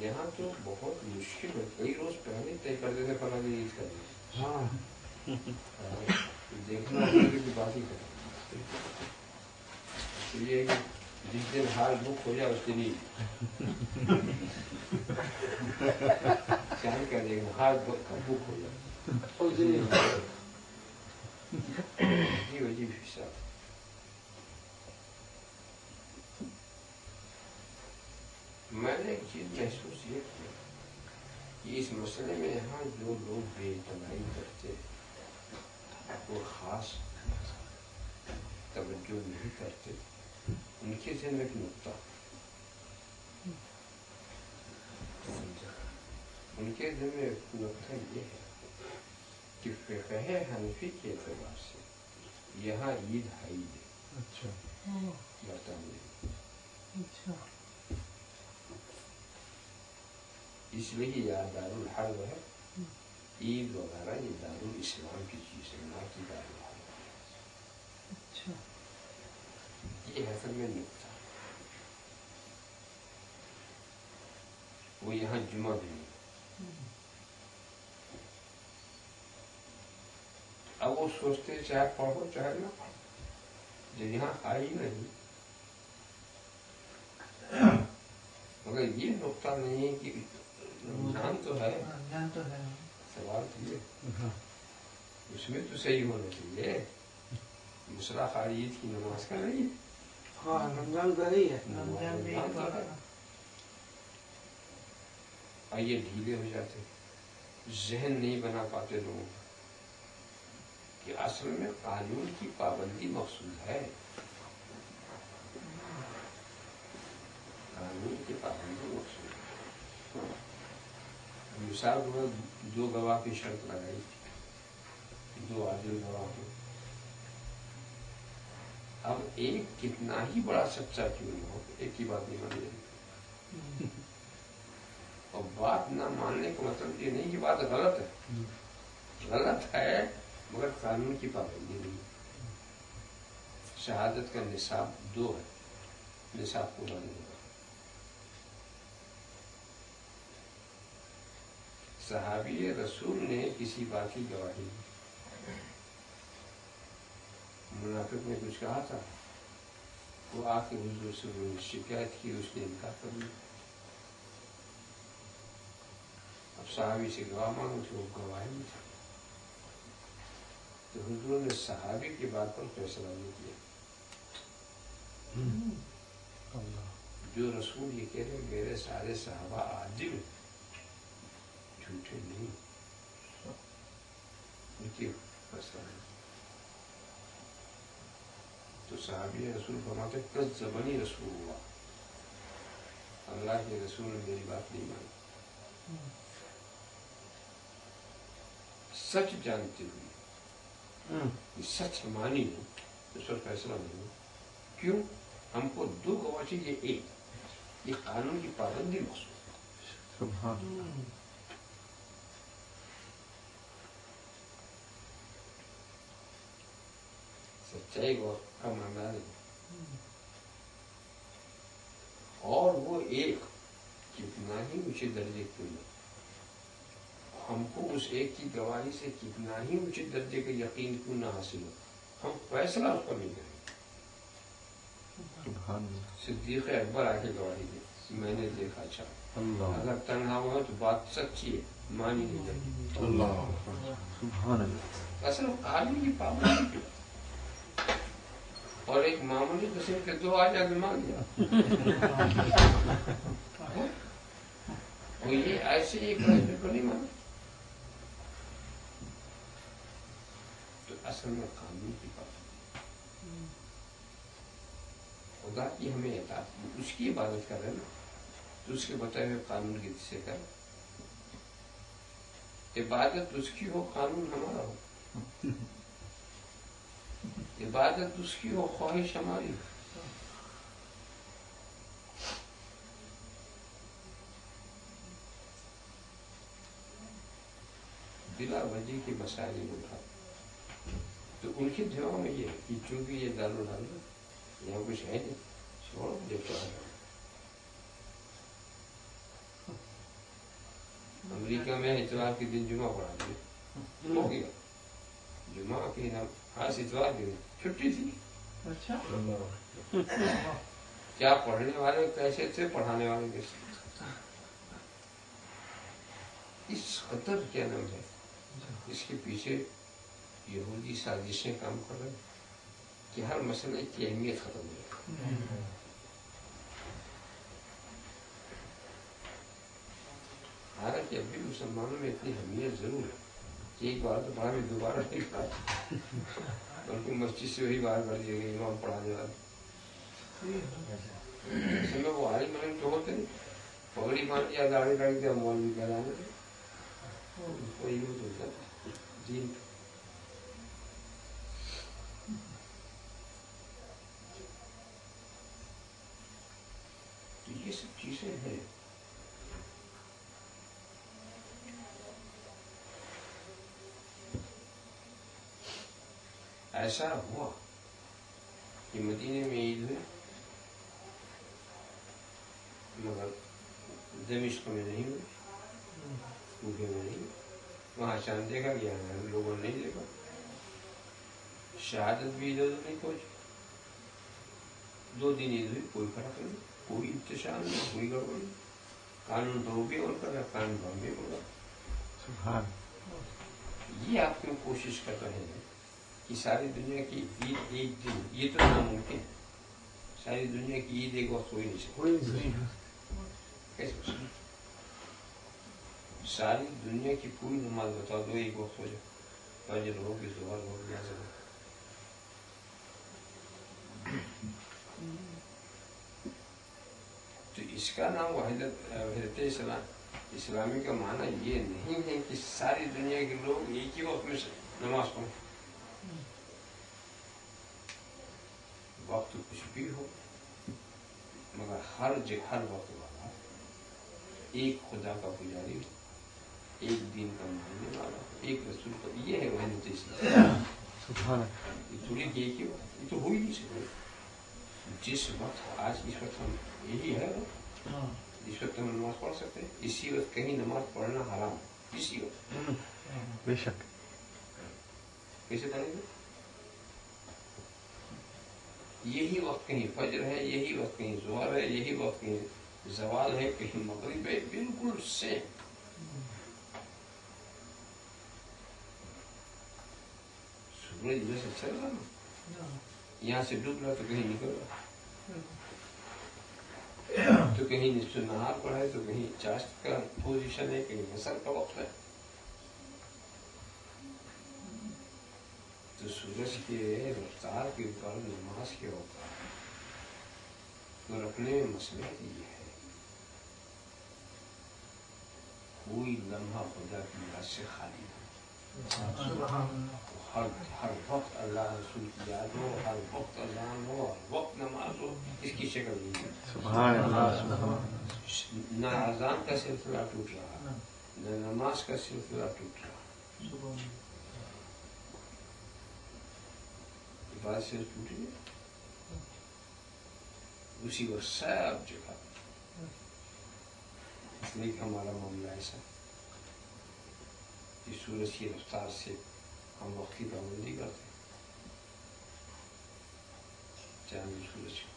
یہاں تو بہت مشکل ہے، کئی روز پہلے طے کر دیتے فلاں دن عید کرنا، ہاں دیکھنا کی بات ہی کریں، تو یہ ہے کہ جس دن ہال بک ہو جائے اس دن ہی خیال کر دیں گے ہال بک ہو جائے عجیب حساب۔ میں نے ایک چیز محسوس یہ کیا کہ اس مسئلے میں یہاں جو لوگ بے اعتنائی کرتے وہ خاص توجہ نہیں کرتے، ان کے ذہن میں ایک نقطہ، ان کے ذہن میں ایک نقطہ یہ ہے کہ فقہ حنفی کے اعتبار سے یہاں عید عید ہے، اچھا برطانیہ، اچھا اس لیے کہ یہاں دارالحرب ہے، عید وغیرہ یہ دارالاسلام کی چیز ہے، نہ کہ دارالحرب۔ اچھا یہ اصل میں نقطہ، وہ یہاں جمعہ بھی نہیں، اب وہ سوچتے چاہے پڑھو چاہے نہ پڑھو، جب یہاں آئی نہیں، مگر یہ نقطہ نہیں ہے کہ رمضان تو ہے، سوال تو یہ اس میں تو صحیح ہونا چاہیے، مسئلہ خالی عید کی نماز کا نہیں ہے، ہاں رمضان کا ہی ہے، رمضان تو ہے، اور یہ ڈھیلے ہو جاتے، ذہن نہیں بنا پاتے لوگوں کا کہ اصل میں قانون کی پابندی مقصود ہے، قانون کی پابندی مقصود ہے۔ مثال کو دو گواہ کی شرط لگائی تھی، دو عادل گواہ ہو، اب ایک کتنا ہی بڑا سچا کیوں نہ ہو ایک کی بات نہیں مانی جائے، اور بات نہ ماننے کا مطلب یہ نہیں کہ بات غلط ہے، غلط ہے مگر قانون کی پابندی نہیں، شہادت کا نصاب 2 ہے، نصاب پورا نہیں ہوگا۔ صحابی رسول نے کسی بات کی گواہی دی، منافق نے کچھ کہا تھا، وہ آ کے حضور سے شکایت کی، اس نے انکار کر لیا، اب صحابی سے گواہ مانگو تو وہ گواہی نہیں تھا، تو حضور نے صحابی کی بات پر فیصلہ نہیں کیا، جو رسول یہ کہہ رہے میرے سارے صحابہ عادل جھوٹے نہیں، ان کی فیصلہ نہیں، تو صحابی رسول فرماتے کذبنی رسول اللہ، اللہ کے رسول نے میری بات نہیں مانی، سچ جانتے ہوئے سچ مانی نہیں، اس پر فیصلہ نہیں ہو، کیوں؟ ہم کو 2 گواہ چاہیے، ایک یہ قانون کی پابندی مقصود، سبحان اللہ، سچائی کا ماننا نہیں، اور وہ ایک کتنا ہی اونچے درجے کیوں نہ، ہم کو اس ایک کی گواہی سے کتنا ہی اونچے درجے کا یقین کیوں نہ حاصل ہو، ہم فیصلہ اس پر نہیں کریں۔ صدیق اکبر آ کے گواہی دے میں نے دیکھا، اچھا اگر تنہا ہوا تو بات سچی ہے، مانی نہیں جائے گی، اصل قانون کی پابندی کیوں، اور ایک معمولی قسم کے 2 آ جا کے مان لیا، اور یہ ایسے ایک فیصلے کو نہیں مانا، تو اصل میں قانون کی پابندی، خدا کی ہمیں اطاعت، اس کی عبادت کر رہے نا، تو اس کے بتائے ہوئے قانون کی سے کر، عبادت اس کی ہو قانون ہمارا ہو، عبادت اس کی ہو خواہش ہماری ہو، بلا وجہ کی مسائل اٹھا، تو ان کے دماغ میں یہ کہ چونکہ یہ دارالحرب ہے، یہاں کچھ ہے نہیں، چھوڑو دیکھو، امریکہ میں اتوار کے دن جمعہ پڑھا دیا، ہو گیا جمعہ کے دن، آج اتوار کے دن چھٹی تھی۔ اچھا کیا پڑھنے والے کیسے تھے، پڑھانے والے کیسے تھے، اس قدر کیا نام ہے، اس کے پیچھے یہودی سازشیں کام کر رہے کہ ہر مسئلے کی اہمیت ختم ہو جائے۔ حالانکہ اب بھی مسلمانوں میں اتنی اہمیت ضرور ہے کہ ایک بار تو پڑھا بھی دوبارہ نہیں پڑھا، بلکہ مسجد سے وہی باہر کر دیے گئے امام پڑھانے والے۔ اس میں وہ عالم علم تو ہوتے نہیں، پگڑی مان لیا، داڑھی رکھ دیا، مولوی کہلانے وہی ہوتا دین۔ تو یہ سب چیزیں ہیں۔ ایسا ہوا کہ مدینے میں عید ہوئی، مگر دمشق میں نہیں ہوئی، کوفے میں نہیں، وہاں چاند دیکھا گیا، ہم لوگوں نے نہیں دیکھا۔ شہادت بھی ادھر نہیں پہنچی، 2 دن عید ہوئی، کوئی فرق نہیں، کوئی انتشار نہیں، کوئی گڑبڑ نہیں، قانون تو وہ بھی اور کر رہا، قانون ہم بھی ہو رہا۔ یہ آپ کیوں کوشش کر رہے ہیں کہ ساری دنیا کی عید ایک دن، یہ تو ناممکن ہے، ساری دنیا کی عید ایک وقت ہو ہی نہیں سکتی، کیسے؟ ساری دنیا کی پوری نماز بتا دو ایک وقت ہو جائے، فجر ہوگی، ظہر ہوگی، عصر ہوگی۔ تو اس کا نام وحدت اسلامی کا معنی یہ نہیں ہے کہ ساری دنیا کے لوگ ایک ہی وقت میں نماز پڑھیں۔ وقت کچھ بھی ہو، مگر ہر وقت والا ایک خدا کا پجاری ہو، ایک دین کا ماننے والا ہو، ایک رسول کا، یہ ہے وحدت اسلام۔ یہ تھوڑی کہ ایک ہی وقت، یہ تو ہو ہی نہیں سکتا۔ جس وقت آج اس وقت ہم یہی ہے، اس وقت ہم نماز پڑھ سکتے ہیں، اسی وقت کہیں نماز پڑھنا حرام، اسی وقت بے شک۔ کیسے پڑھیں گے؟ یہی وقت کہیں فجر ہے، یہی وقت کہیں ظہر ہے، یہی وقت کہیں زوال ہے، کہیں مغرب ہے، بالکل سیم۔ سورج جیسے چل رہا نا، یہاں سے ڈوب رہا تو کہیں نکل رہا، تو کہیں نصف نہار پر ہے، تو کہیں چاشت کا پوزیشن ہے، کہیں عصر کا وقت ہے۔ تو سورج کے رفتار کے اوپر نماز کے اوپر تو رکھنے میں مصلحت یہ ہے، کوئی لمحہ خدا کی یاد سے خالی نہ، ہر وقت اللہ رسول کی یاد ہو، ہر وقت اذان ہو، ہر وقت نماز ہو، اس کی شکل نہیں ہے۔ سبحان اللہ۔ نہ اذان کا سلسلہ ٹوٹ رہا، نہ نماز کا سلسلہ ٹوٹ رہا، بات سے ٹوٹی ہے اسی وقت سب جگہ۔ اس لیے کہ ہمارا معاملہ ایسا کہ سورج کی رفتار سے ہم وقت کی پابندی کرتے ہیں، چاند سورج کو۔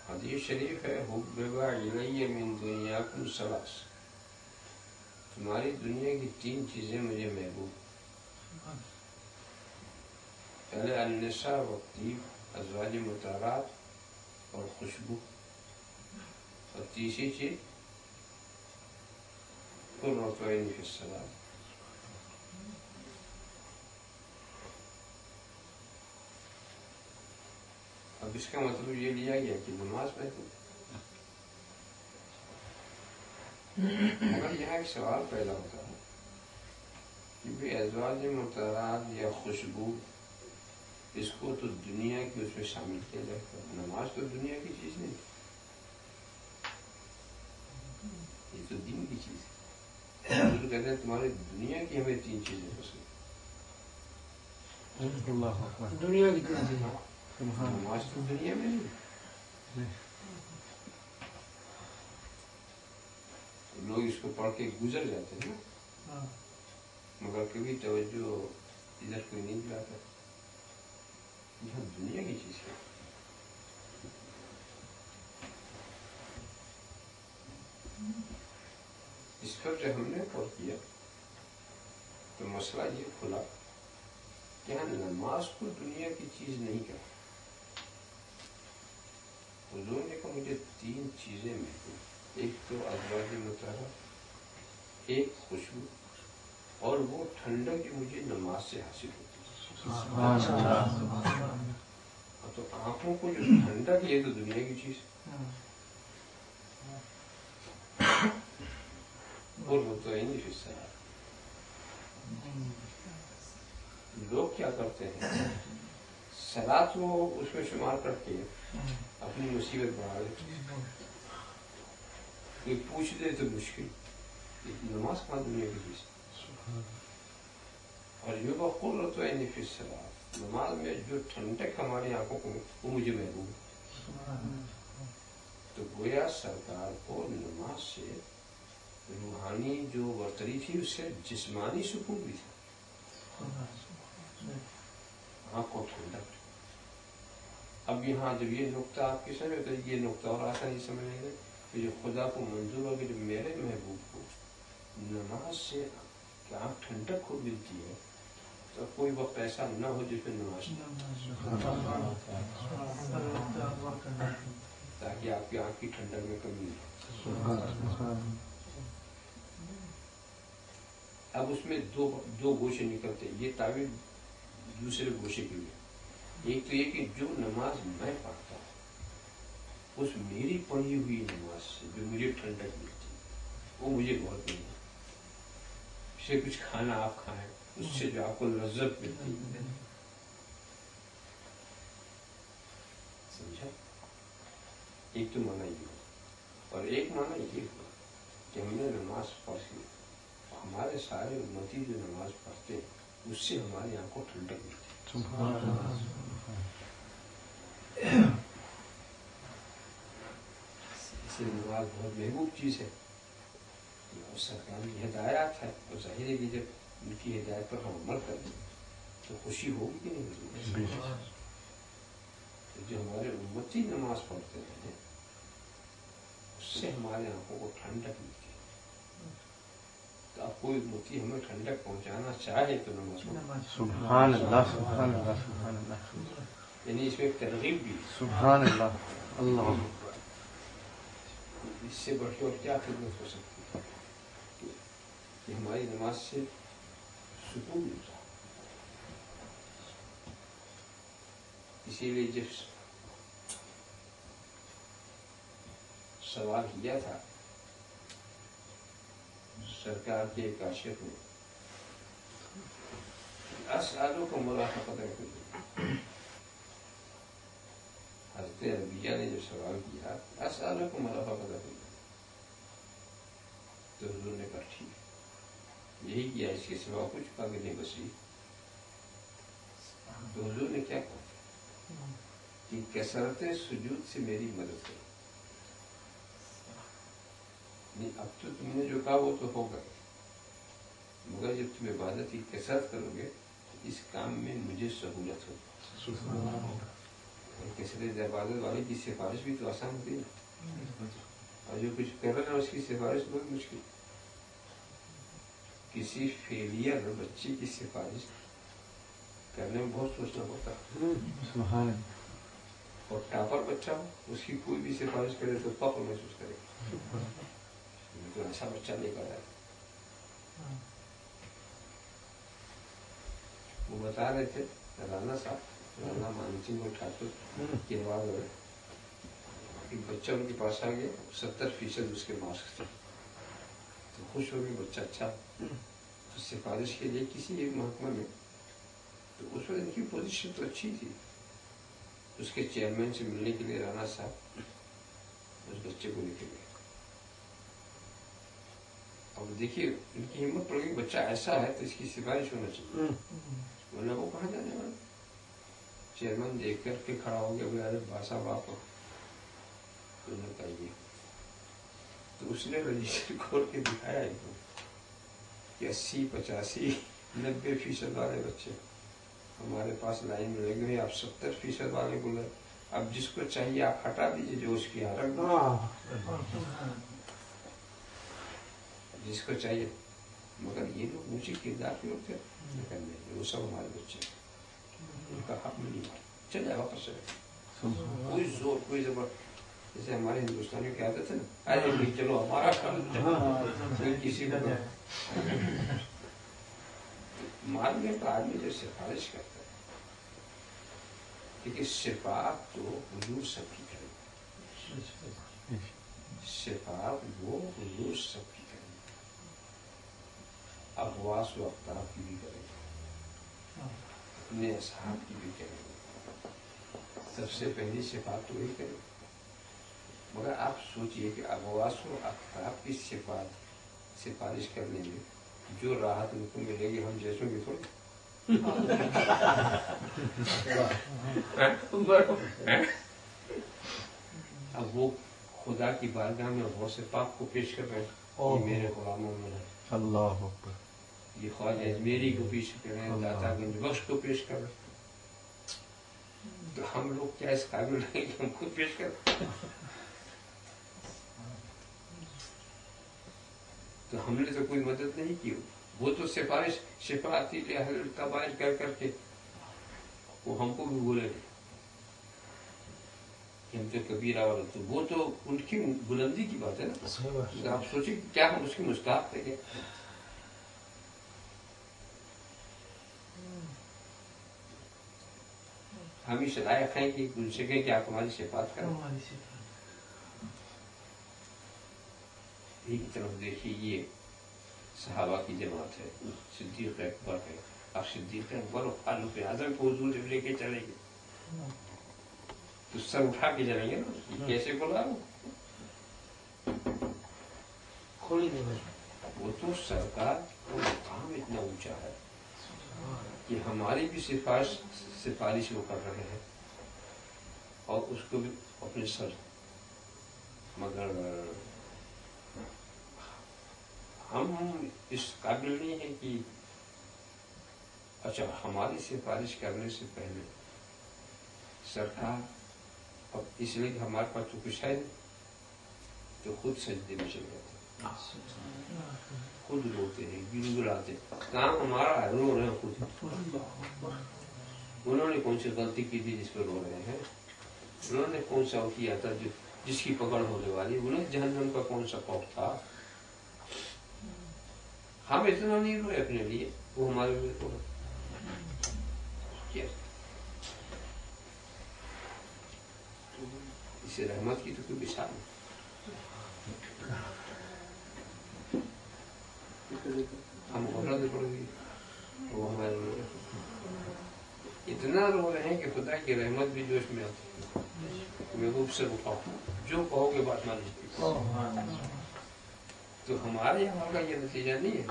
حدیث شریف ہے، حُبِّبَ إِلَيَّ مِن دُنْيَاكُمْ ثَلَاثٌ، تمہاری دنیا کی 3 چیزیں مجھے محبوب، پہلے النساء والطیب، ازواج مطہرات اور خوشبو، اور تیسری چیز قرۃ عین فی الصلاۃ۔ اب اس کا مطلب یہ لیا گیا کہ نماز محبوب، مگر یہاں ایک سوال پیدا ہوتا ہے کہ بھی ازواج مطہرات یا خوشبو اس کو تو دنیا کی اس میں شامل کیا جاتا ہے، نماز تو دنیا کی چیز نہیں، یہ تو دین کی چیز ہے۔ حضور کہتے ہیں تمہاری دنیا کی ہمیں 3 چیزیں پسند، دنیا کی 3 چیزیں، نماز تو دنیا میں نہیں۔ لوگ اس کو پڑھ کے گزر جاتے ہیں نا، مگر کبھی توجہ ادھر کوئی نہیں دلاتا، یہ دنیا کی چیز ہے۔ اس پر جب ہم نے غور کیا تو مسئلہ یہ کھلا کہ ہم نماز کو دنیا کی چیز نہیں کرتے۔ حضور نے کہا مجھے 3 چیزیں ملتی، ایک تو ازواج مطہرات، ایک خوشبو، اور وہ ٹھنڈک جو مجھے نماز سے حاصل ہوتی ہے۔ تو آنکھوں کو جو ٹھنڈک یہ تو دنیا کی چیز، اور مطمئن فی الصلاۃ۔ لوگ کیا کرتے ہیں، صلاۃ وہ اس میں شمار کرتے ہیں، اپنی مصیبت بڑھا لیتے ہیں۔ کوئی پوچھ دے تو مشکل، نماز کہاں دنیا کی چیز۔ اور یہ قرۃ عین فی الصلاۃ، نماز میں جو ٹھنڈک ہماری آنکھوں کو وہ مجھے محبوب ہے۔ تو گویا سرکار کو نماز سے روحانی جو برتری تھی اس سے جسمانی سکون بھی تھا، آنکھ کو ٹھنڈک۔ اب یہاں جب یہ نقطہ آپ کی سمجھ تو یہ نقطہ اور آسانی سمجھیں گے کہ جو خدا کو منظور ہوگی، جو میرے محبوب کو نماز سے کہ آنکھ ٹھنڈک کو ملتی ہے، تو کوئی وقت ایسا نہ ہو جس میں نماز تاکہ آپ کی آنکھ کی ٹھنڈک میں کمی نہ۔ اب اس میں دو گوشے نکلتے ہیں، یہ تعبیر دوسرے گوشے کے لیے۔ ایک تو یہ کہ جو نماز میں پڑھتا ہوں اس میری پڑھی ہوئی نماز سے جو مجھے ٹھنڈک ملتی ہے وہ مجھے بہت نہیں ہے۔ اسے کچھ کھانا آپ کھائیں اس سے جو آپ کو لذت ملتی ہے، سمجھا؟ ایک تو معنی یہ ہوا، اور ایک معنی یہ ہوا کہ ہم نے نماز پڑھ لی، ہمارے سارے امتی جو نماز پڑھتے ہیں اس سے ہماری آنکھوں کو ٹھنڈک ملتی ہے۔ اسے نماز بہت محبوب چیز ہے، اور سرکار کی ہدایات ہے، اور ظاہر ہے کہ جب ان کی ہدایت پر ہم عمل کریں تو خوشی ہوگی کہ نہیں ہوگی۔ جو ہمارے امتی نماز پڑھتے ہیں اس سے ہمارے آنکھوں کو ٹھنڈک ملتی ہے۔ تو اب کوئی امتی ہمیں ٹھنڈک پہنچانا چاہے تو نماز پڑھیں۔ سبحان اللہ، سبحان اللہ، سبحان اللہ، یعنی اس میں ایک ترغیب بھی ہے۔ سبحان اللہ، اللہ، اس سے بڑھ کے اور کیا خدمت ہو سکتی ہے کہ ہماری نماز سے سکون ملتا ہے۔ اسی لیے جب سوال کیا تھا سرکار کے ایک عاشق نے، اسالوں کو ملاقات رکھے، حضرت عربیہ نے جو سوال کیا اسالوں کو ملاقات رکھے، تو حضور نے کہا ٹھیک، یہی کیا، اس کے سوا کچھ کہا کہ نہیں بسی۔ تو حضور نے کیا کہا کہ کثرت سجود سے میری مدد کرو۔ اب تو تم نے جو کہا وہ تو ہوگا، مگر جب تم عبادت کی کثرت کرو گے اس کام میں مجھے سہولت ہوگی۔ کثرت عبادت والے کی سفارش بھی تو آسان ہوتی ہے، اور جو کچھ کر رہا ہے اس کی سفارش بہت مشکل۔ کسی فیلئر بچے کی سفارش کرنے میں بہت سوچنا پڑتا ہے، اور ٹاپر بچہ ہو اس کی کوئی بھی سفارش کرے تو فخر محسوس کرے گا، تو ایسا بچہ لے کر آئے۔ وہ بتا رہے تھے رانا صاحب، رانا مان سنگھ ٹھاکر کے بعد ایک بچہ ان کے پاس آ گیا، 70% اس کے مارکس تھے، تو خوش ہو گئے بچہ اچھا تو سفارش کے لیے کسی ایک محکمہ میں، تو اس وقت ان کی پوزیشن تو اچھی تھی، اس کے چیئرمین سے ملنے کے لیے رانا صاحب اس بچے کو لے کے گئے. اب دیکھیے ان کی ہمت پڑ گئی، بچہ ایسا ہے تو اس کی سفارش ہونا چاہیے، ورنہ وہ کہاں جانے والا. چیئرمین دیکھ کر کے کھڑا ہو گیا، ارے باسا باپ کہیے. تو اس نے رجسٹر کھول کے دکھایا ایک دم کہ 80 85 90% والے بچے ہمارے پاس لائن میں لگے ہوئے، آپ 70% والے کو لے، اب جس کو چاہیے آپ ہٹا دیجیے، جو اس کی حالت جس کو چاہیے. مگر یہ لوگ اونچے کردار کے لوگ تھے، لیکن نہیں، وہ سب ہمارے بچے ان کا حق نہیں مار چل جائے واپس چلے. کوئی زور کوئی زبر، جیسے ہمارے ہندوستانیوں کی عادت ہے نا، ارے بھائی چلو ہمارا کوئی کسی کو مارنے کا آدمی جو سفارش کرتا ہے، کیونکہ شفاعت تو حضور سب کی کرے، شفاعت وہ حضور سب کی کرے، اغواس و اقطاب کی بھی کرے، اپنے اصحاب کی بھی کرے، سب سے پہلی شفاعت تو وہی کرے. مگر آپ سوچئے کہ اغواس و اقطاب کی سفارش کرنے میں جو راحت ان کو ملے گی، ہم جیسوں کی تھوڑی. اب وہ خدا کی بارگاہ میں غوث پاک کو پیش کر رہے ہیں، یہ میرے غلاموں میں ہے، اللہ اکبر. یہ خواجہ اجمیری کو پیش کر رہے ہیں، داتا گنج بخش کو پیش کر رہے ہیں. تو ہم لوگ کیا اس قابل ہیں کہ ہم خود پیش کریں؟ تو ہم نے تو کوئی مدد نہیں کی. وہ تو سفارش شفاعتی اہل القبائل کر کر کے وہ ہم کو بھی بولے گے کہ ہم تو کبیرہ والا، تو وہ تو ان کی بلندی کی بات ہے نا. آپ سوچیں کیا ہم اس کے مستحق تھے کیا؟ ہم اس لائق ہیں کہ ان سے کہیں کہ آپ ہماری شفاعت کریں. ایک طرف دیکھیے یہ صحابہ کی جماعت ہے، صدیق اکبر ہے، اب صدیق اکبر اور فاروق اعظم کو حضور جب لے کے چلیں گے تو سر اٹھا کے چلیں گے نا، کیسے بولا وہ تو سرکار کا مقام اتنا اونچا ہے کہ ہماری بھی سفارش وہ کر رہے ہیں اور اس کو بھی اپنے سر. مگر ہم اس قابل نہیں ہیں کہ اچھا ہماری سفارش کرنے سے پہلے سرکار، اب اس لیے کہ ہمارے پاس تو کچھ ہے نہیں، تو خود سجدے میں چل جاتے ہیں، خود روتے ہیں، گنگناتے ہیں. کام ہمارا ہے، رو رہے ہیں خود. انہوں نے کون سی غلطی کی تھی جس پہ رو رہے ہیں؟ انہوں نے کون سا وہ کیا تھا جس کی پکڑ ہونے والی؟ انہیں جہنم کا کون سا خوف تھا؟ ہم اتنا نہیں روئے اپنے لیے، وہ ہمارے لیے تو اسے رحمت کی تو کوئی مثال نہیں. ہم غفلت پڑ گئی، وہ ہمارے لیے اتنا رو رہے ہیں کہ خدا کی رحمت بھی جوش میں آتی ہے. محبوب سے بخاؤ جو کہو گے بات مان لیجیے. تو ہمارے یہاں کا یہ نتیجہ نہیں ہے.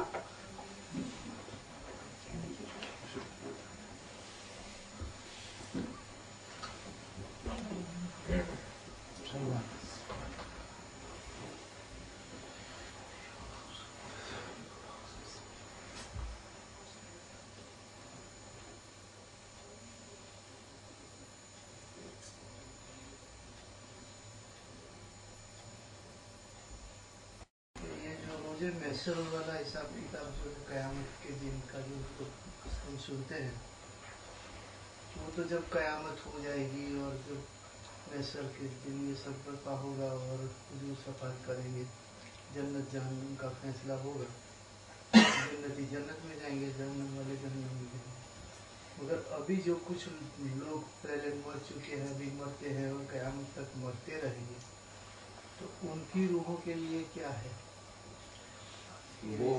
مجھے محسر والا حساب کتاب جو قیامت کے دن کا جو ہم سنتے ہیں، وہ تو جب قیامت ہو جائے گی اور جب محسر کے دن یہ سب برپا ہوگا اور حضور صفات کریں گے، جنت جہنم کا فیصلہ ہوگا، جنتی جنت میں جائیں گے، جہنم والے جہنم میں جائیں گے. مگر ابھی جو کچھ لوگ پہلے مر چکے ہیں، ابھی مرتے ہیں اور قیامت تک مرتے رہیں گے، تو ان کی روحوں کے لیے کیا ہے؟ وہ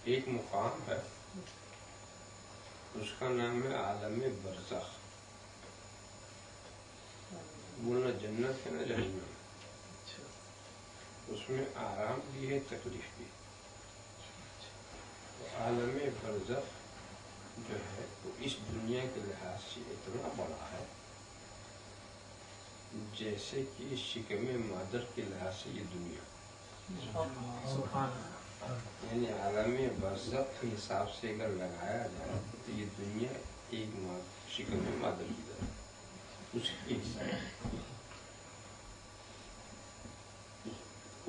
ایک مقام ہے، اس کا نام ہے عالم برزخ. وہ نہ جنت ہے نہ جہنم، اس میں آرام بھی ہے تکلیف بھی. تو عالم برزخ جو ہے وہ اس دنیا کے لحاظ سے اتنا بڑا ہے جیسے کہ شکم مادر کے لحاظ سے یہ دنیا. یعنی عالم برزخ کے حساب سے اگر لگایا جائے تو یہ دنیا ایک شکم مادر کی طرح اس کے حساب.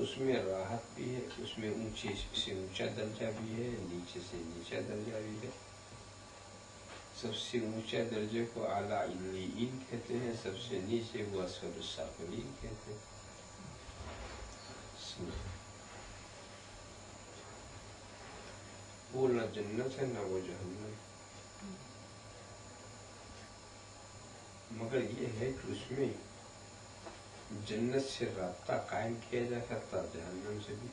اس میں راحت بھی ہے، اس میں اونچے سے اونچا درجہ بھی ہے، نیچے سے نیچا درجہ بھی ہے. سب سے اونچا درجے کو اعلیٰ علیین کہتے ہیں، سب سے نیچے کو اسفل السافلین کہتے ہیں. وہ نہ جنت ہے نہ وہ جہنم، مگر یہ ہے کہ اس میں جنت سے رابطہ قائم کیا جا سکتا، جہنم سے بھی.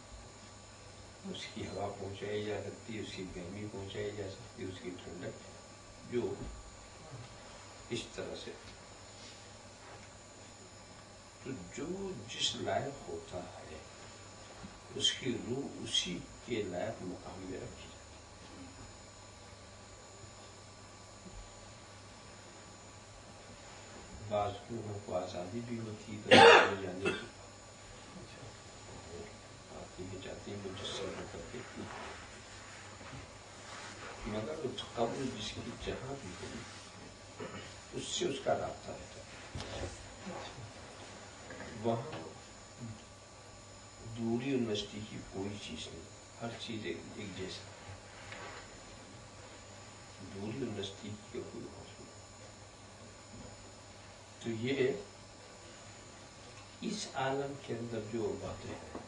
اس کی ہوا پہنچائی جا سکتی، اس کی گرمی پہنچائی جا سکتی، اس کی ٹھنڈک، جو اس طرح سے. تو جو جس لائق ہوتا ہے اس کی روح اسی کے لائق مقام میں رکھی جاتی. بعض لوگوں کو آزادی بھی ہوتی ہے جانے کی، آتی ہے جاتی مجسم ہو کر کے، مگر اس قبر جس کی جہاں بھی ہوئی اس سے اس کا رابطہ رہتا ہے. وہاں دوری اور نزدیکی کوئی چیز نہیں، ہر چیز ایک جیسا. دوری اور نزدیکی کا کوئی خوف نہیں. تو یہ اس عالم کے اندر جو باتیں ہیں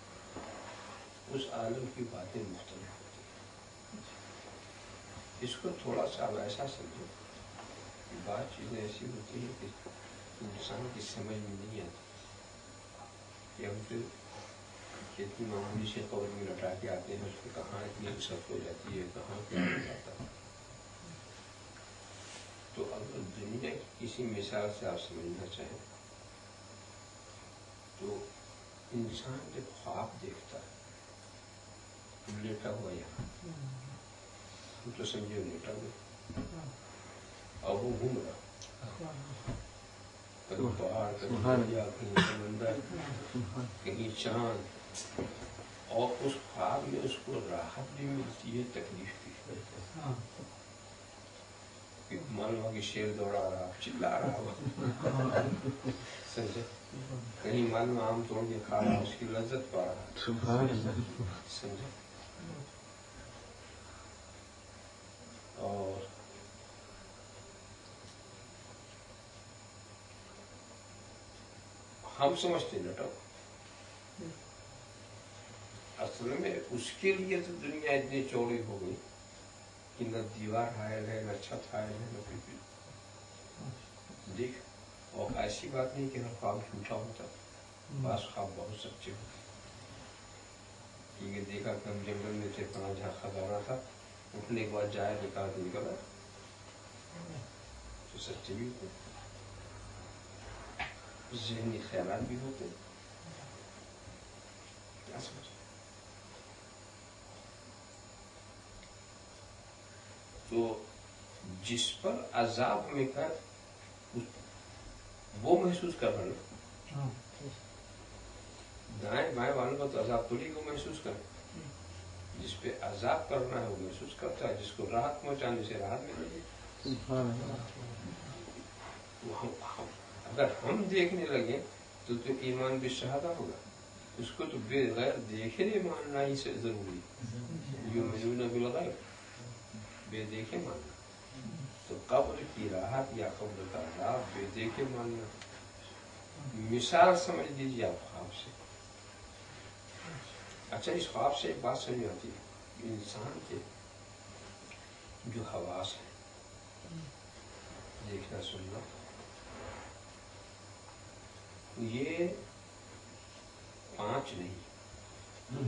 اس عالم کی باتیں مختلف ہوتی ہیں. اس کو تھوڑا سا ایسا سمجھو، بات چیزیں ایسی ہوتی ہیں کہ انسان کی سمجھ میں نہیں آتی کہ ہم تو اتنی معمولی سے قبر میں لٹا کے آتے ہیں، اس میں کہاں اتنی وسعت ہو جاتی ہے، کہاں کیا ہو جاتا ہے. تو اگر دنیا کی کسی مثال سے آپ سمجھنا چاہیں تو انسان جب خواب دیکھتا ہے لیٹا ہوا یہاں، ہم تو سمجھے لیٹا ہوا اور وہ گھوم رہا، کہیں پہاڑ، کہیں دریا، کہیں سمندر، کہیں چاند، اور اس خواب میں اس کو راحت بھی ملتی ہے، تکلیف بھی. معلوم ہو کہ شیر دوڑا رہا، چلا رہا ہوا، سمجھے. کہیں معلوم آم توڑ کے کھا رہا، اس کی لذت پا رہا، سمجھے. اور ہم سمجھتے لٹا، اصل میں اس کے لیے تو دنیا اتنی چوڑی ہو گئی کہ نہ دیوار حائل ہے، نہ چھت حائل ہے، نہ کوئی دیکھ. اور ایسی بات نہیں کہ ہر خواب جھوٹا ہوتا، بعض خواب بہت سچے ہوتے. کیونکہ دیکھا کہ ہم جنگل میں تھے، پناہ جہاں خزانہ تھا، اٹھنے کے بعد جائے نکال کے نکلا، تو سچے بھی ہوتے، ذہنی خیالات بھی ہوتے. کیا سمجھ؟ تو جس پر عذاب ہمیں کر وہ محسوس کر رہا، دائیں بائیں والوں کا تو عذاب تھوڑی کو محسوس کر. جس پہ عذاب کرنا ہے وہ محسوس کرتا ہے، جس کو راحت پہنچانے سے راحت ملے گی. اگر ہم دیکھنے لگے تو ایمان بھی شہادہ ہوگا. اس کو تو بغیر دیکھے ماننا ہی سے ضروری ہے. یؤمنون بالغیب، بے دیکھے ماننا. تو قبر کی راحت یا قبر کا عذاب بے دیکھے ماننا. مثال سمجھ لیجیے آپ خواب سے. اچھا، اس خواب سے ایک بات سمجھ آتی ہے، انسان کے جو حواس ہیں، دیکھنا سننا، یہ 5 نہیں،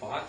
5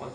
5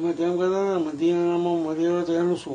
તમે તેમ કહેતા હતા મદીનામાં મર્યો તો એનું શું?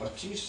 25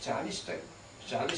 40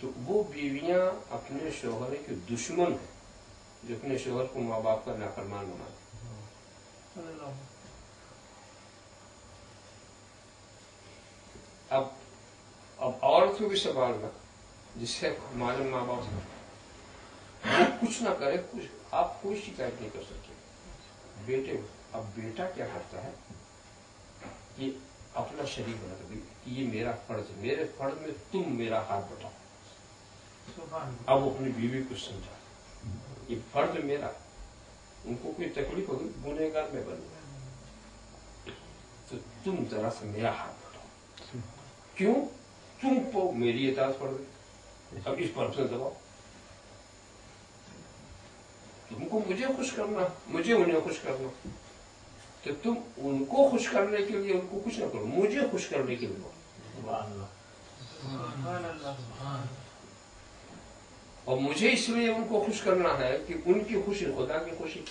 تو وہ بیویاں اپنے شوہر کے دشمن ہیں جو اپنے شوہر کو ماں باپ کا نافرمان بناتے. اب عورتوں بھی سنبھالنا جس سے ہمارے ماں باپ وہ کچھ نہ کرے, کچھ آپ کوئی شکایت نہیں کر سکتے. بیٹے اب بیٹا کیا کرتا ہے, یہ اپنا شریک بنا کہ یہ میرا فرض ہے, میرے فرض میں تم میرا ہاتھ بٹاؤ. اب وہ اپنی بیوی کو سمجھا یہ فرض میرا, ان کو کوئی تکلیف ہوگی گنہگار میں بنوں تو تم ذرا سے میرا ہاتھ بٹاؤ. کیوں؟ تم کو میری اطاعت پڑ گئی, اب اس پر سے دباؤ. تم کو مجھے خوش کرنا, مجھے انہیں خوش کرنا, تو تم ان کو خوش کرنے کے لیے ان کو کچھ نہ کرو, مجھے خوش کرنے کے لیے کرو. اور مجھے اس لیے ان کو خوش کرنا ہے کہ ان کی خوشی خدا کی خوشی.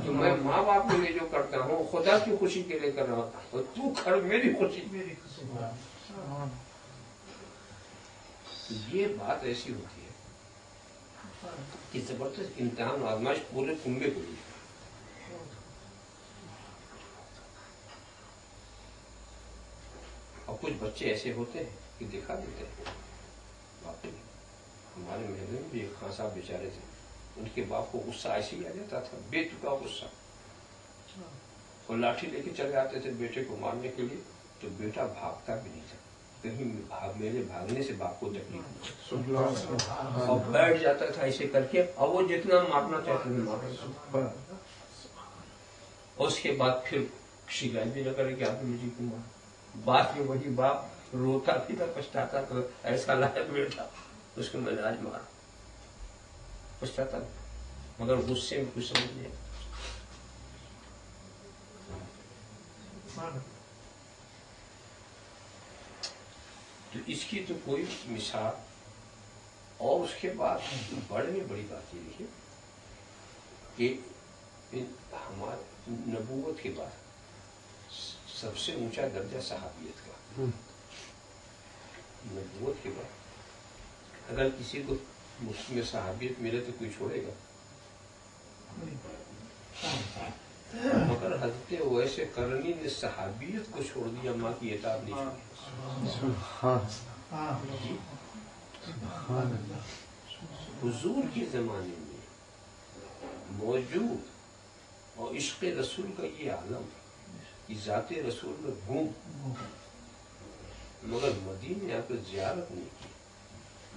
تو میں ماں باپ کے لیے جو کرتا ہوں خدا کی خوشی کے لیے کر رہا ہوں, اور تو کر میری خوشی. یہ بات ایسی ہوتی ہے کہ زبردست امتحان و آزمائش پورے کنبے کو لی. اور کچھ بچے ایسے ہوتے ہیں کہ دکھا دیتے ہیں. واقعی ہمارے محلے میں بھی ایک خان صاحب بیچارے تھے, ان کے باپ کو غصہ ایسے ہی آ جاتا تھا, بے تکا غصہ, اور لاٹھی لے کے چلے آتے تھے بیٹے کو مارنے کے لیے, تو بیٹا بھاگتا بھی نہیں تھا, کہیں میرے بھاگنے سے باپ کو تکلیف اور بیٹھ جاتا تھا ایسے کر کے, اور وہ جتنا مارنا چاہتے تھے مارنا. اور اس کے بعد پھر شکایت بھی نہ کرے کہ آپ نے مجھے کیوں مارا. بعد میں وہی باپ روتا بھی تھا, پچھتاتا تھا, ایسا لائق بیٹا اس کو میں نے آج مارا, پچھتاتا مگر غصے میں کچھ سمجھ نہیں. تو اس کی تو کوئی مثال. اور اس کے بعد بڑے میں بڑی بات یہ دیکھیے کہ ہمارے نبوت کے بعد سب سے اونچا درجہ صحابیت کا. نبوت کے بعد اگر کسی کو مفت میں صحابیت ملے تو کوئی چھوڑے گا, مگر حضرت اویس قرنی نے صحابیت کو چھوڑ دیا, ماں کی اطاعت نہیں چھوڑی. حضور کے زمانے میں موجود اور عشق رسول کا یہ عالم کہ ذات رسول میں گم, مگر مدینے آ کر زیارت نہیں کی,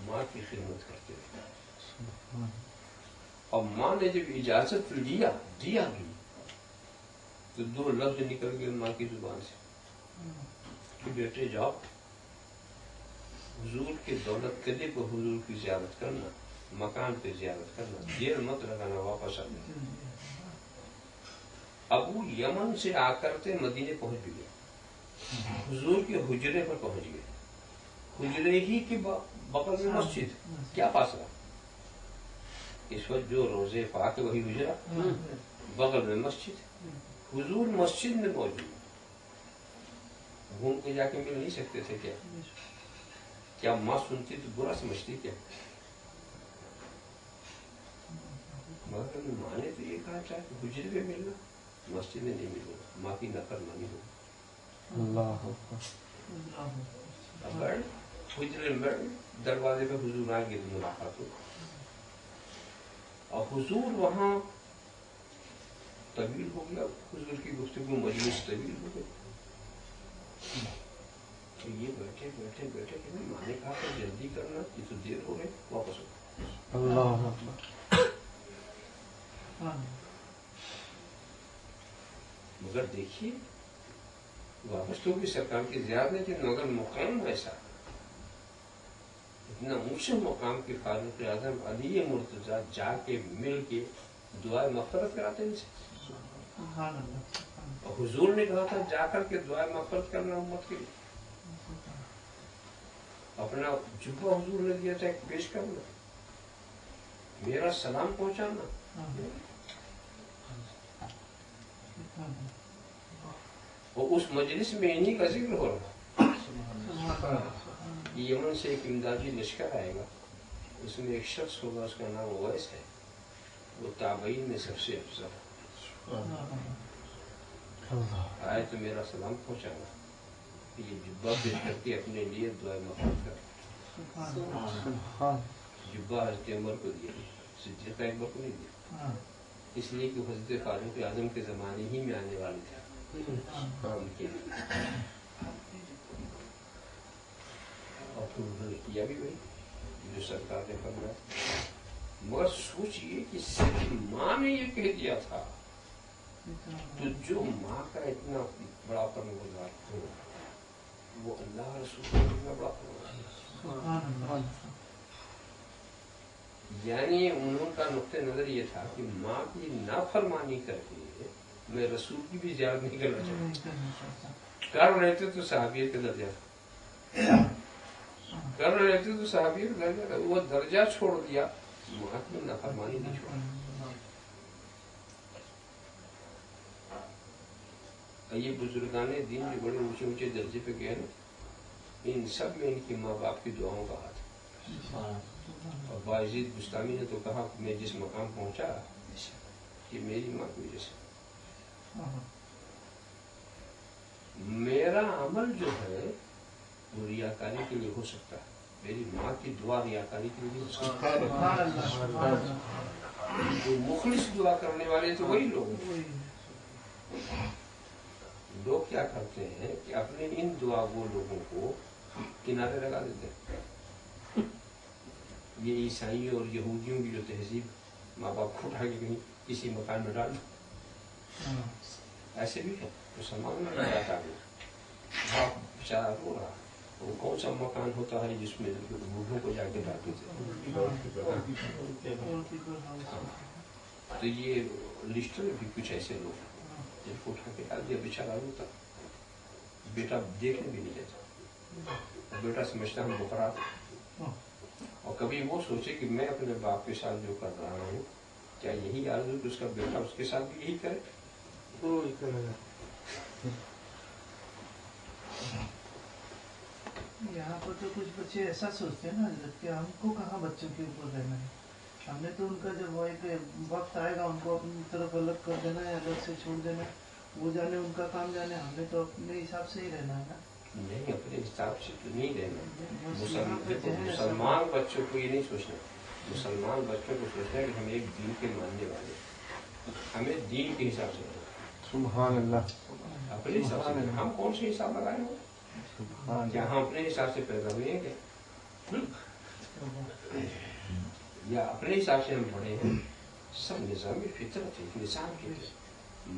ماں کی خدمت کرتے رہے. اور ماں نے جب اجازت دیا بھی تو 2 لفظ نکل گئے ماں کی زبان سے کہ بیٹے جاؤ, حضور کے دولت قلعے کو حضور کی زیارت کرنا, مکان پہ زیارت کرنا, دیر مت لگانا, واپس آنا. ابو یمن سے آ کرتے مدینے پہنچ گئے, حضور کے حجرے پر پہنچ گئے. حجرے ہی کے بغل میں مسجد, کیا فاصلہ. اس وقت جو روزے پاک وہی حجرا, بغل میں مسجد, حضور مسجد میں موجود. گھوم کے جا کے مل نہیں سکتے تھے کیا ماں سنتی تو برا سمجھتی کیا. مگر ماں نے تو یہ کہا چاہے حجرے میں ملنا, مسجد میں نہیں ملے گا, ماں کی نافرمانی ہوگی. حجرے میں دروازے پہ حضور آئیں گے تو ملاقات ہوگی. اور حضور وہاں طویل ہو گیا, حضور کی گفتگو مجلس طویل ہو گئی. تو یہ بیٹھے بیٹھے بیٹھے کہ ماں نے کہا کہ جلدی کرنا, یہ تو دیر ہو گئی, واپس ہو. اللہ مگر دیکھیے واپس تو بھی سرکار کی زیادہ نہیں تھی, مگر مقام ایسا اتنا اونچے مقام کے فاروق اعظم علی مرتضیٰ جا کے مل کے دعائیں مغفرت کراتے ہیں. اور حضور نے کہا تھا جا کر کے دعائیں مغفرت کرنا امت کے لیے. اپنا جبہ حضور نے دیا تھا پیش کرنا, میرا سلام پہنچانا. اور اس مجلس میں انہی کا ذکر ہو رہا. یمن سے ایک امدادی لشکر آئے گا، اس میں ایک شخص ہوگا، اس کا نام اویس ہے، وہ تابعین میں سب سے افضل ہے، آئے تو میرا سلام پہنچانا، یہ جبہ پیش کر کے اپنے لیے دعائے مغفرت کر، جبہ حضرت عمر کو دیا، صدیق اکبر کو نہیں دیا، اس لیے کہ حضرت فاروق اعظم کے زمانے ہی میں آنے والے تھے ان کے لیے، اور پھر انہوں نے کیا بھی وہی جو سرکار نے فرمایا۔ مگر سوچئے کہ صرف ماں نے یہ کہہ دیا تھا، تو جو ماں کا اتنا بڑا پروردگار ہو، وہ اللہ رسول کا اتنا بڑا پروردگار، یعنی انہوں کا نقطۂ نظر یہ تھا کہ ماں کی نافرمانی کر کے میں رسول کی بھی زیارت نہیں کرنا چاہتا، کر رہتے تو صحابیت کا درجہ تھا، کر رہتے تو صحابیت کا درجہ تھا، وہ درجہ چھوڑ دیا، ماں کی نافرمانی نہیں چھوڑا۔ یہ بزرگان دین جو بڑے اونچے اونچے درجے پہ گئے نا، ان سب میں ان کی ماں باپ کی دعاؤں کا ہاتھ ہے، اور باعزید بستامی نے تو کہا کہ میں جس مقام پہنچا کہ میری ماں کی وجہ سے، میرا عمل جو ہے وہ ریاکاری کے لیے ہو سکتا ہے، میری ماں کی دعا ریاکاری کے لیے ہو سکتا ہے، جو مخلص دعا کرنے والے تو وہی لوگ ہیں۔ لوگ کیا کرتے ہیں کہ اپنے ان دعا گو لوگوں کو کنارے لگا دیتے ہیں، یہ عیسائیوں اور یہودیوں کی جو تہذیب، ماں باپ کو اٹھا کے کہیں کسی مکان میں ڈال دو، ایسے بھی ہے، مسلمانوں میں جاتا ہے، باپ بیچارہ رو رہا، وہ کون سا مکان ہوتا ہے جس میں بوڑھوں کو جا کے ڈال دیتے، تو یہ لسٹ میں بھی کچھ ایسے لوگ ہیں جن کو اٹھا کے ڈال دیا، بیچارہ روتا، بیٹا دیکھنے بھی نہیں جاتا، بیٹا سمجھتا ہم بکرا، اور کبھی وہ سوچے کہ میں اپنے باپ کے ساتھ جو کر رہا ہوں کیا یہی آرزو کہ اس کا بیٹا اس کے ساتھ بھی یہی کرے؟ یہاں پر تو کچھ بچے ایسا سوچتے ہیں نا کہ ہم کو کہاں بچوں کے اوپر رہنا ہے، ہم نے تو ان کا جب وہ ایک وقت آئے گا ان کو اپنی طرف الگ کر دینا ہے، الگ سے چھوڑ دینا ہے، وہ جانے ان کا کام جانے، ہم نے تو اپنے حساب سے ہی رہنا ہے نا۔ نہیں، اپنے حساب سے تو نہیں رہنا، مسلمان بچوں کو یہ نہیں سوچنا، مسلمان بچوں کو سوچنا ہے کہ ہم ایک دین کے ماننے والے، ہمیں دین کے حساب سے رہنا، سبحان اللہ، اپنے حساب سے رہنا، ہم کون سے حساب لگائے ہوں، کیا ہم اپنے حساب سے پیدا ہوئے ہیں کیا، یا اپنے حساب سے ہم پڑھے ہیں؟ سب نظام فطرت ہے، نظام کے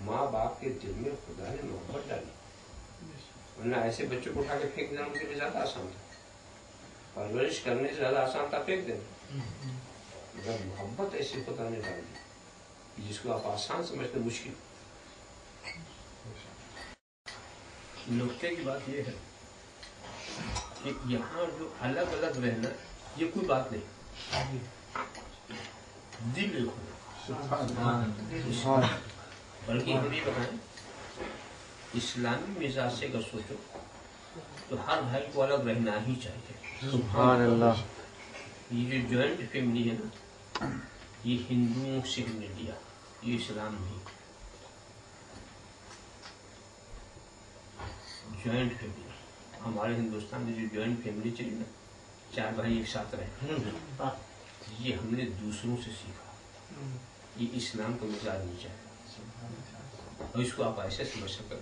ماں باپ کے دل میں خدا نے محبت ڈالی، ورنہ ایسے بچوں کو اٹھا کے پھینک دینا ان کے لیے زیادہ آسان تھا، پرورش کرنے سے زیادہ آسان تھا پھینک دینا، مگر محبت ایسی خدا نے ڈال دی جس کو آپ آسان سمجھتے مشکل۔ نقطے کی بات یہ ہے کہ یہاں جو الگ الگ رہنا یہ کوئی بات نہیں، دل ایک ہونا، بلکہ ہم یہ بتائیں اسلامی مزاج سے اگر سوچو تو ہر بھائی کو الگ رہنا ہی چاہیے۔ سبحان اللہ، یہ جو جوائنٹ فیملی ہے نا، یہ ہندوؤں سے ہم نے لیا، یہ اسلام نہیں، جوائنٹ فیملی ہمارے ہندوستان میں جو جوائنٹ فیملی چلی نا، 4 بھائی ایک ساتھ رہے، یہ ہم نے دوسروں سے سیکھا، یہ اسلام کا مزاج نہیں چاہتا، اور اس کو آپ ایسے سمجھ سکتے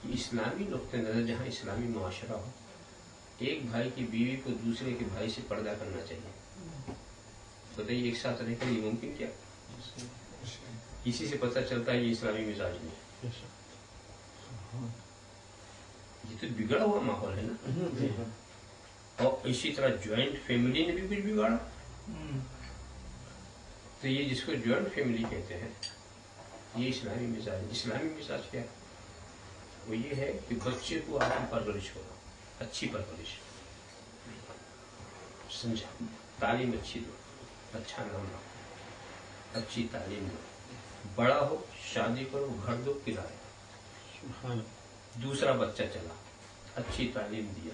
کہ اسلامی نقطۂ نظر جہاں اسلامی معاشرہ ہو، ایک بھائی کی بیوی کو دوسرے کے بھائی سے پردہ کرنا چاہیے، بتائیے ایک ساتھ رہ کر یہ ممکن کیا؟ اسی سے پتہ چلتا ہے یہ اسلامی مزاج نہیں، یہ تو بگڑا ہوا ماحول ہے نا، اور اسی طرح جوائنٹ فیملی نے بھی کچھ بگاڑا، تو یہ جس کو جوائنٹ فیملی کہتے ہیں یہ اسلامی مزاج، اسلامی مزاج کیا ہے؟ وہ یہ ہے کہ بچے کو آپ کی پرورش کرو، اچھی پرورش، سمجھا، تعلیم اچھی دو، اچھا نام رکھو، اچھی تعلیم دو، بڑا ہو شادی کرو، گھر دو، کرایہ، دوسرا بچہ چلا، اچھی تعلیم دیا،